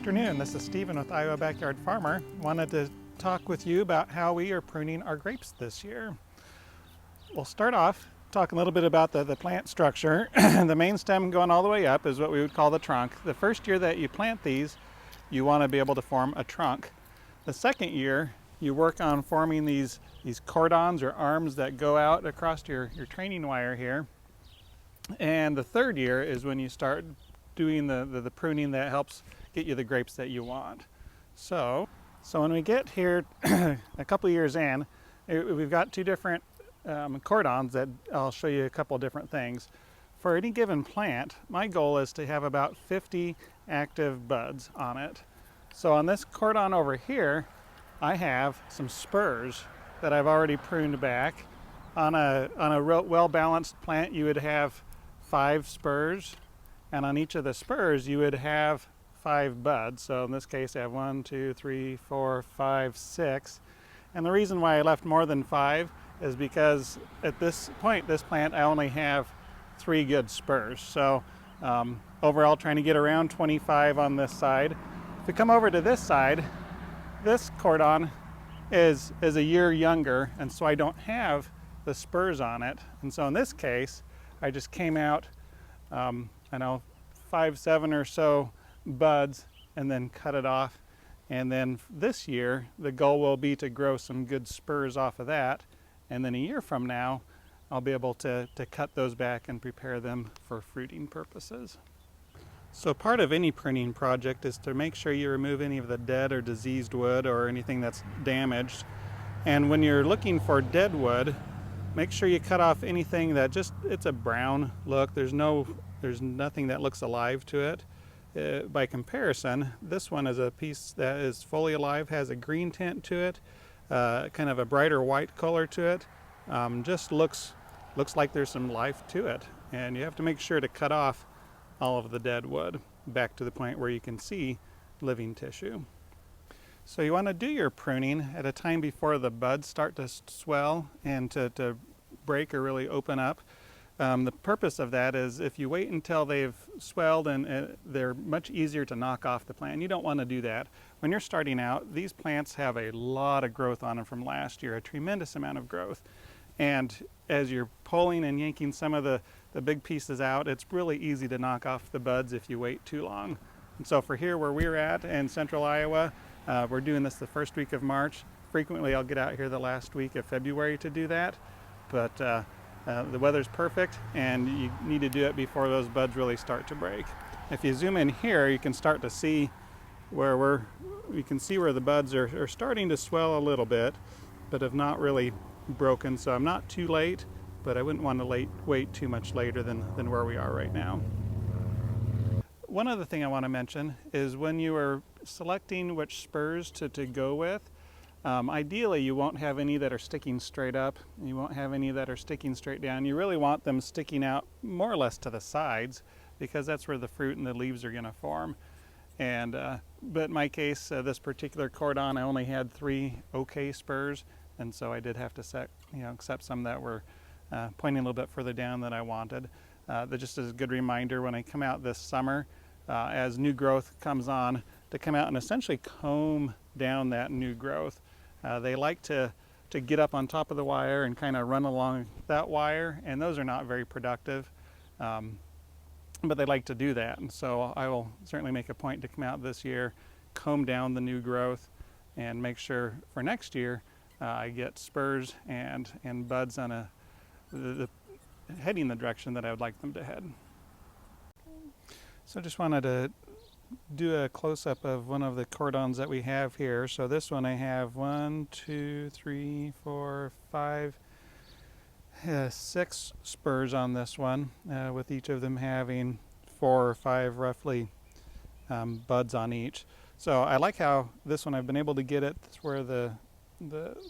afternoon, this is Stephen with Iowa Backyard Farmer. Wanted to talk with you about how we are pruning our grapes this year. We'll start off talking a little bit about the plant structure. The main stem going all the way up is what we would call the trunk. The first year that you plant these, you want to be able to form a trunk. The second year, you work on forming these cordons or arms that go out across your training wire here. And the third year is when you start doing the pruning that helps get you the grapes that you want. So when we get here a couple years in, we've got two different cordons that I'll show you a couple different things. For any given plant, my goal is to have about 50 active buds on it. So on this cordon over here, I have some spurs that I've already pruned back. On a well-balanced plant, you would have 5 spurs, and on each of the spurs, you would have 5 buds. So in this case, I have 1, 2, 3, 4, 5, 6. And the reason why I left more than 5 is because at this point, this plant, I only have 3 good spurs. So overall, trying to get around 25 on this side. If we come over to this side, this cordon is a year younger, and so I don't have the spurs on it. And so in this case, I just came out, 5, 7 or so buds and then cut it off. And then this year, the goal will be to grow some good spurs off of that. And then a year from now, I'll be able to cut those back and prepare them for fruiting purposes. So part of any pruning project is to make sure you remove any of the dead or diseased wood or anything that's damaged. And when you're looking for dead wood, make sure you cut off anything that it's a brown look. There's nothing that looks alive to it. By comparison, this one is a piece that is fully alive, has a green tint to it, kind of a brighter white color to it. Just looks like there's some life to it. And you have to make sure to cut off all of the dead wood back to the point where you can see living tissue. So you want to do your pruning at a time before the buds start to swell and to break or really open up. The purpose of that is if you wait until they've swelled and they're much easier to knock off the plant. You don't want to do that. When you're starting out, these plants have a lot of growth on them from last year, a tremendous amount of growth. And as you're pulling and yanking some of the big pieces out, it's really easy to knock off the buds if you wait too long. And so for here where we're at in central Iowa, we're doing this the first week of March. Frequently I'll get out here the last week of February to do that, but the weather's perfect and you need to do it before those buds really start to break. If you zoom in here, you can start to see where you can see where the buds are starting to swell a little bit, but have not really broken. So I'm not too late, but I wouldn't want to wait too much later than where we are right now. One other thing I want to mention is when you are selecting which spurs to go with, ideally you won't have any that are sticking straight up. You won't have any that are sticking straight down. You really want them sticking out more or less to the sides because that's where the fruit and the leaves are going to form. And but in my case, this particular cordon, I only had 3 okay spurs, and so I did have to accept some that were pointing a little bit further down than I wanted. That just is a good reminder when I come out this summer, as new growth comes on, to come out and essentially comb down that new growth. They like to get up on top of the wire and kind of run along that wire, and those are not very productive, but they like to do that. And so I will certainly make a point to come out this year, comb down the new growth, and make sure for next year I get spurs and buds on heading the direction that I would like them to head. So I just wanted to do a close-up of one of the cordons that we have here. So this one I have 1, 2, 3, 4, 5, 6 spurs on this one, with each of them having 4 or 5 roughly buds on each. So I like how this one I've been able to get it where the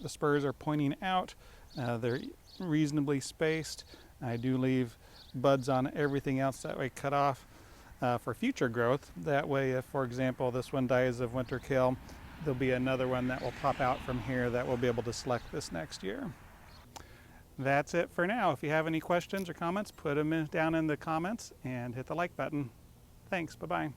spurs are pointing out. They're reasonably spaced. I do leave buds on everything else that we cut off for future growth. That way, if, for example, this one dies of winter kill, there'll be another one that will pop out from here that we'll be able to select this next year. That's it for now. If you have any questions or comments, put them down in the comments and hit the like button. Thanks. Bye-bye.